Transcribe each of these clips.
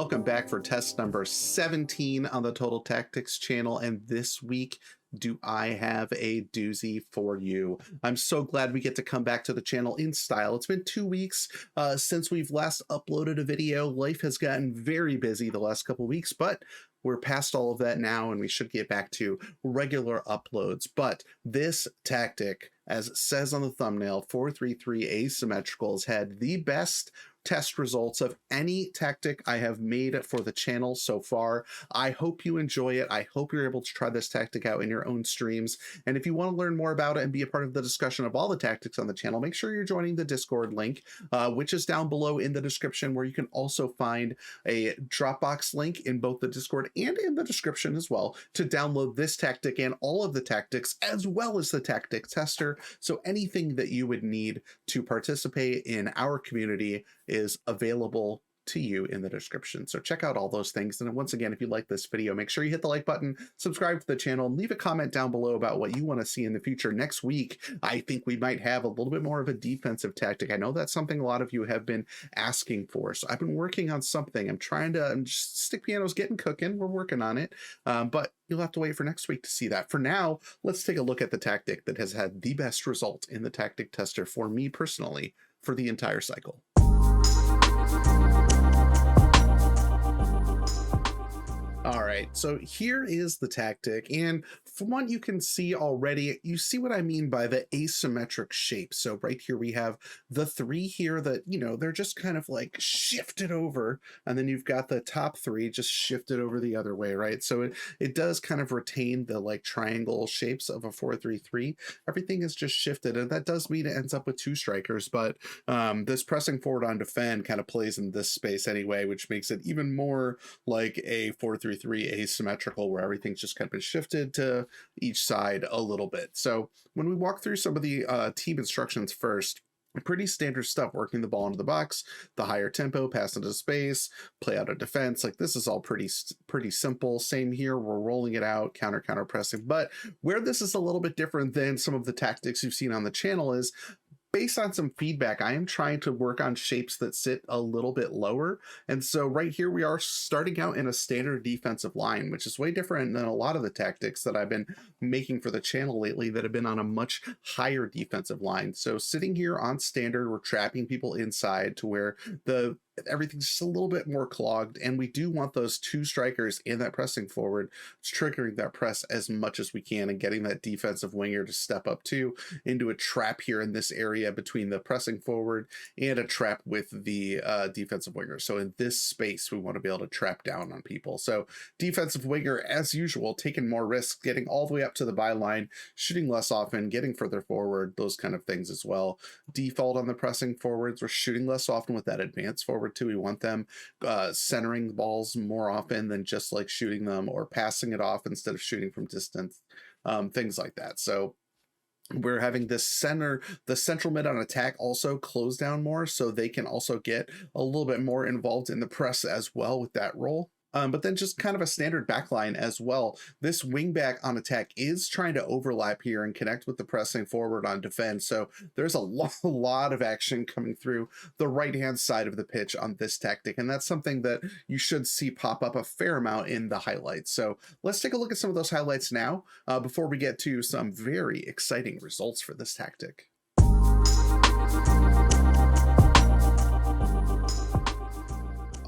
Welcome back for test number 17 on the Total Tactics channel, and this week do I have a doozy for you. I'm so glad we get to come back to the channel in style. It's been 2 weeks since we've last uploaded a video. Life has gotten very busy the last couple weeks, but we're past all of that now, and we should get back to regular uploads. But this tactic, as it says on the thumbnail, 433 asymmetrical, has had the best test results of any tactic I have made for the channel so far. I hope you enjoy it. I hope you're able to try this tactic out in your own streams. And if you want to learn more about it and be a part of the discussion of all the tactics on the channel, make sure you're joining the Discord link, which is down below in the description, where you can also find a Dropbox link in both the Discord and in the description as well to download this tactic and all of the tactics, as well as the tactic tester. So anything that you would need to participate in our community is available to you in the description. So check out all those things. And once again, if you like this video, make sure you hit the like button, subscribe to the channel, and leave a comment down below about what you want to see in the future. Next week, I think we might have a little bit more of a defensive tactic. I know that's something a lot of you have been asking for. So I've been working on something. Stick piano's getting cooking. We're working on it. But you'll have to wait for next week to see that. For now, let's take a look at the tactic that has had the best result in the tactic tester for me personally for the entire cycle. All right, so here is the tactic, and from what you can see already, you see what I mean by the asymmetric shape. So right here we have the three here that, you know, they're just kind of like shifted over, and then you've got the top three just shifted over the other way, right? So it does kind of retain the like triangle shapes of a 4-3-3. Everything is just shifted, and that does mean it ends up with two strikers, but this pressing forward on defend kind of plays in this space anyway, which makes it even more like a 4-3-3 asymmetrical, where everything's just kind of shifted to each side a little bit. So when we walk through some of the team instructions first, pretty standard stuff: working the ball into the box, the higher tempo, pass into space, play out of defense. Like, this is all pretty simple. Same here, we're rolling it out, counter pressing. But where this is a little bit different than some of the tactics you've seen on the channel is, based on some feedback, I am trying to work on shapes that sit a little bit lower. And so right here, we are starting out in a standard defensive line, which is way different than a lot of the tactics that I've been making for the channel lately that have been on a much higher defensive line. So sitting here on standard, we're trapping people inside to where everything's just a little bit more clogged, and we do want those two strikers in that pressing forward, triggering that press as much as we can and getting that defensive winger to step up too into a trap here in this area between the pressing forward and a trap with the defensive winger. So in this space, we want to be able to trap down on people. So defensive winger, as usual, taking more risks, getting all the way up to the byline, shooting less often, getting further forward, those kind of things as well. Default on the pressing forwards, we're shooting less often with that advance forward too. We want them centering the balls more often than just like shooting them or passing it off instead of shooting from distance, things like that. So we're having the central mid on attack also close down more, so they can also get a little bit more involved in the press as well with that role. But then just kind of a standard backline as well. This wingback on attack is trying to overlap here and connect with the pressing forward on defense. So there's a lot of action coming through the right-hand side of the pitch on this tactic. And that's something that you should see pop up a fair amount in the highlights. So let's take a look at some of those highlights now before we get to some very exciting results for this tactic.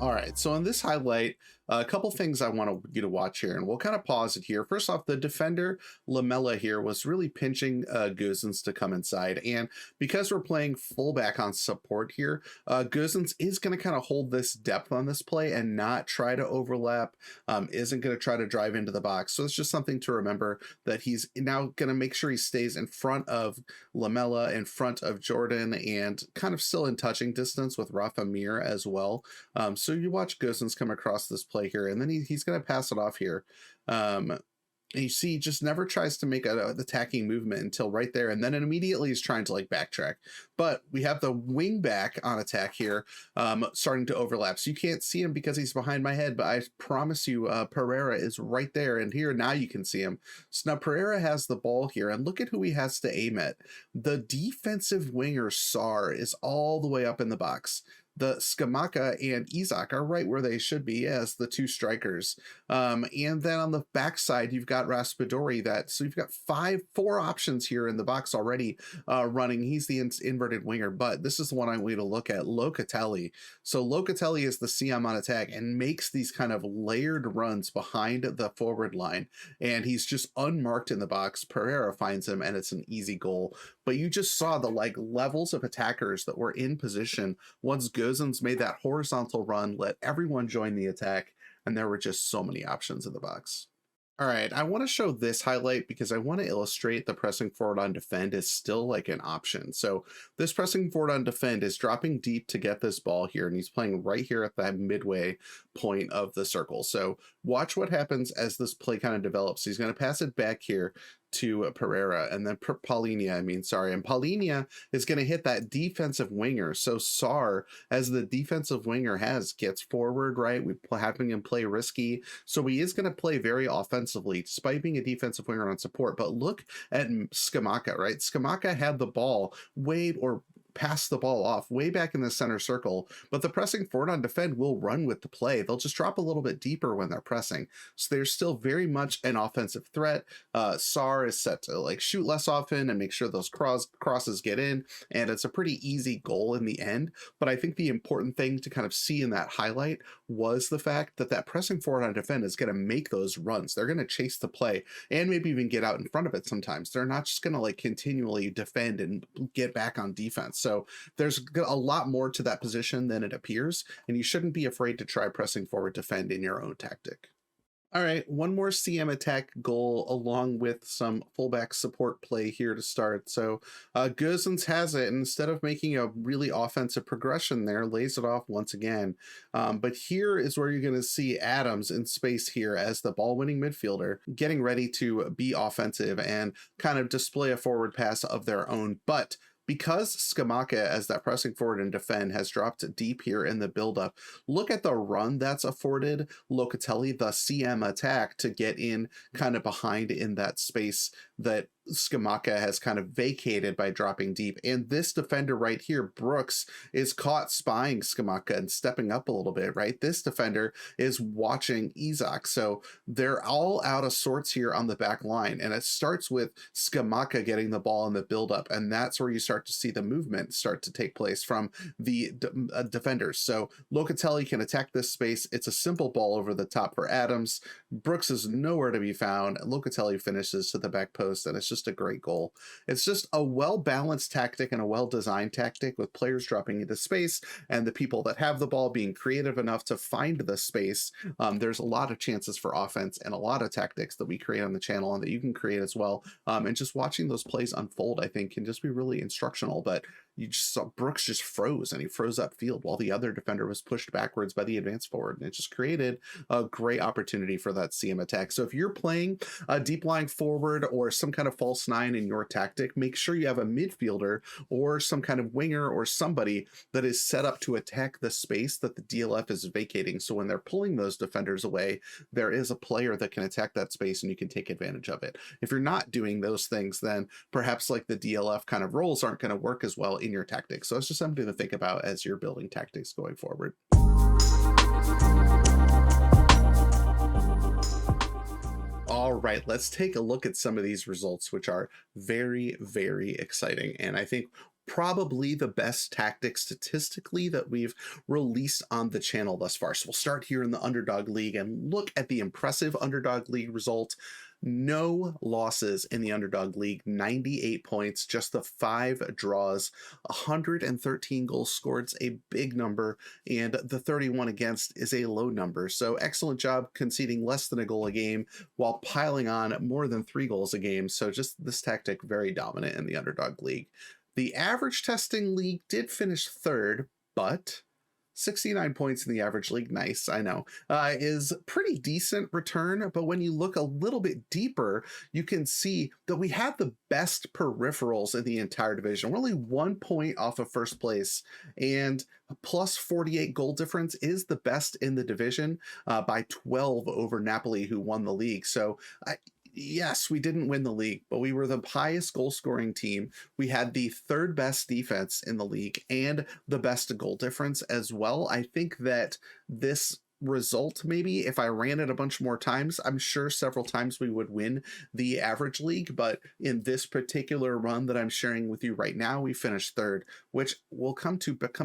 All right, so on this highlight, a couple things I want you to watch here, and we'll kind of pause it here. First off, the defender, Lamella here, was really pinching Guzens to come inside. And because we're playing fullback on support here, Guzens is going to kind of hold this depth on this play and not try to overlap, isn't going to try to drive into the box. So it's just something to remember, that he's now going to make sure he stays in front of Lamella, in front of Jordan, and kind of still in touching distance with Rafa Mir as well. So you watch Guzens come across this play here, and then he's going to pass it off here. You see, he just never tries to make an attacking movement until right there, and then it immediately is trying to like backtrack. But we have the wing back on attack here, starting to overlap. So you can't see him because he's behind my head, but I promise you, Pereira is right there, and here now you can see him. So now Pereira has the ball here, and look at who he has to aim at. The defensive winger Sar is all the way up in the box. the Skamaka and Izak are right where they should be as the two strikers. And then on the backside, you've got Raspadori. So you've got four options here in the box already running. He's the inverted winger, but this is the one I want you to look at, Locatelli. So Locatelli is the CM on attack and makes these kind of layered runs behind the forward line, and he's just unmarked in the box. Pereira finds him, and it's an easy goal. But you just saw the like levels of attackers that were in position once Gozens made that horizontal run, let everyone join the attack, and there were just so many options in the box. All right, I want to show this highlight because I want to illustrate the pressing forward on defend is still like an option. So this pressing forward on defend is dropping deep to get this ball here, and he's playing right here at that midway point of the circle. So watch what happens as this play kind of develops. He's going to pass it back here to Pereira, and then Paulinho, and Paulinho is going to hit that defensive winger. So Sar, as the defensive winger gets forward, right? We having him play risky. So he is going to play very offensively, despite being a defensive winger on support. But look at Skamaka, right? Skamaka had the ball pass the ball off way back in the center circle, but the pressing forward on defend will run with the play. They'll just drop a little bit deeper when they're pressing. So they're still very much an offensive threat. Sar is set to like shoot less often and make sure those crosses get in, and it's a pretty easy goal in the end. But I think the important thing to kind of see in that highlight was the fact that that pressing forward on defend is going to make those runs. They're going to chase the play and maybe even get out in front of it sometimes. They're not just going to like continually defend and get back on defense. So there's a lot more to that position than it appears, and you shouldn't be afraid to try pressing forward defend in your own tactic. All right, one more CM attack goal along with some fullback support play here to start. So Gozens has it, and instead of making a really offensive progression there, lays it off once again. But here is where you're going to see Adams in space here as the ball-winning midfielder, getting ready to be offensive and kind of display a forward pass of their own. But because Skamaka, as that pressing forward and defend, has dropped deep here in the buildup, look at the run that's afforded Locatelli, the CM attack, to get in kind of behind in that space that Skamaka has kind of vacated by dropping deep. And this defender right here, Brooks, is caught spying Skamaka and stepping up a little bit, right? This defender is watching Izak. So they're all out of sorts here on the back line. And it starts with Skamaka getting the ball in the buildup. And that's where you start to see the movement start to take place from the defenders. So Locatelli can attack this space. It's a simple ball over the top for Adams. Brooks is nowhere to be found. Locatelli finishes to the back post, and it's just a great goal. It's just a well-balanced tactic and a well-designed tactic with players dropping into space and the people that have the ball being creative enough to find the space. There's a lot of chances for offense and a lot of tactics that we create on the channel and that you can create as well. And just watching those plays unfold, I think, can just be really instructional. But you just saw Brooks just froze, and he froze upfield while the other defender was pushed backwards by the advance forward, and it just created a great opportunity for that CM attack. So if you're playing a deep lying forward or some kind of false nine in your tactic, make sure you have a midfielder or some kind of winger or somebody that is set up to attack the space that the DLF is vacating. So when they're pulling those defenders away, there is a player that can attack that space and you can take advantage of it. If you're not doing those things, then perhaps like the DLF kind of roles aren't going to work as well in your tactics. So it's just something to think about as you're building tactics going forward. All right, let's take a look at some of these results, which are very, very exciting. And I think probably the best tactic statistically that we've released on the channel thus far. So we'll start here in the Underdog League and look at the impressive Underdog League result. No losses in the Underdog League, 98 points, just the 5 draws, 113 goals scored, a big number, and the 31 against is a low number. So excellent job conceding less than a goal a game while piling on more than 3 goals a game. So just this tactic very dominant in the Underdog League. The average testing league did finish 3rd, but 69 points in the average league, nice, I know, is pretty decent return. But when you look a little bit deeper, you can see that we have the best peripherals in the entire division. We're only 1 point off of first place, and a plus 48 goal difference is the best in the division by 12 over Napoli, who won the league. So Yes, we didn't win the league, but we were the highest goal scoring team. We had the third best defense in the league and the best goal difference as well. I think that this result, maybe if I ran it a bunch more times, I'm sure several times we would win the average league. But in this particular run that I'm sharing with you right now, we finished third, which we'll come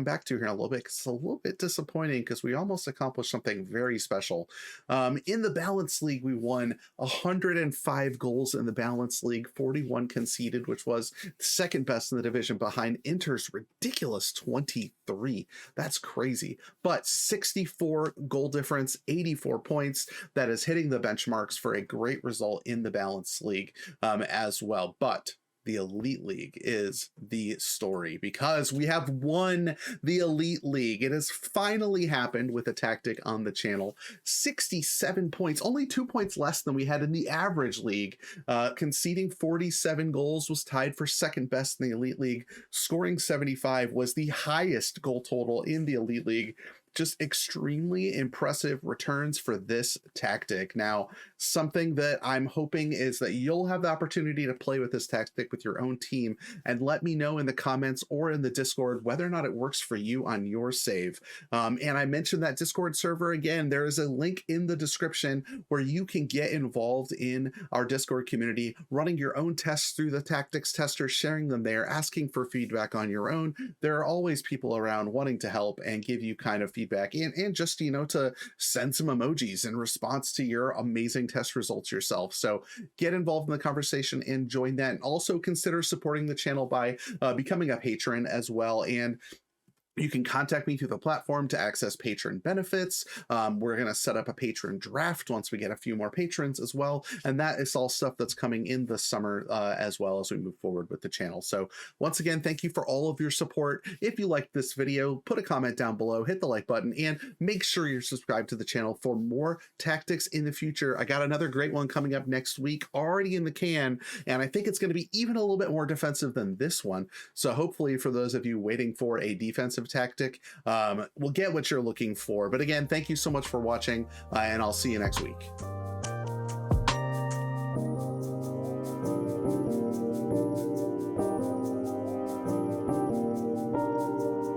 back to here in a little bit. It's a little bit disappointing because we almost accomplished something very special. In the balance league, we won 105 goals in the balance league, 41 conceded, which was second best in the division behind Inter's ridiculous 23. That's crazy. But 64 goal difference, 84 points. That is hitting the benchmarks for a great result in the balance league as well. But the Elite League is the story because we have won the Elite League. It has finally happened with a tactic on the channel. 67 points, only 2 points less than we had in the average league. Conceding 47 goals was tied for second best in the Elite League. Scoring 75 was the highest goal total in the Elite League. Just extremely impressive returns for this tactic. Now, something that I'm hoping is that you'll have the opportunity to play with this tactic with your own team and let me know in the comments or in the Discord whether or not it works for you on your save. And I mentioned that Discord server again. There is a link in the description where you can get involved in our Discord community, running your own tests through the tactics tester, sharing them there, asking for feedback on your own. There are always people around wanting to help and give you kind of feedback and just, you know, to send some emojis in response to your amazing test results yourself. So get involved in the conversation and join that. And also consider supporting the channel by becoming a patron as well. And you can contact me through the platform to access patron benefits. We're going to set up a patron draft once we get a few more patrons as well. And that is all stuff that's coming in the summer as well as we move forward with the channel. So once again, thank you for all of your support. If you liked this video, put a comment down below, hit the like button, and make sure you're subscribed to the channel for more tactics in the future. I got another great one coming up next week, already in the can, and I think it's going to be even a little bit more defensive than this one. So hopefully for those of you waiting for a defensive tactic, we'll get what you're looking for. But again, thank you so much for watching, and I'll see you next week.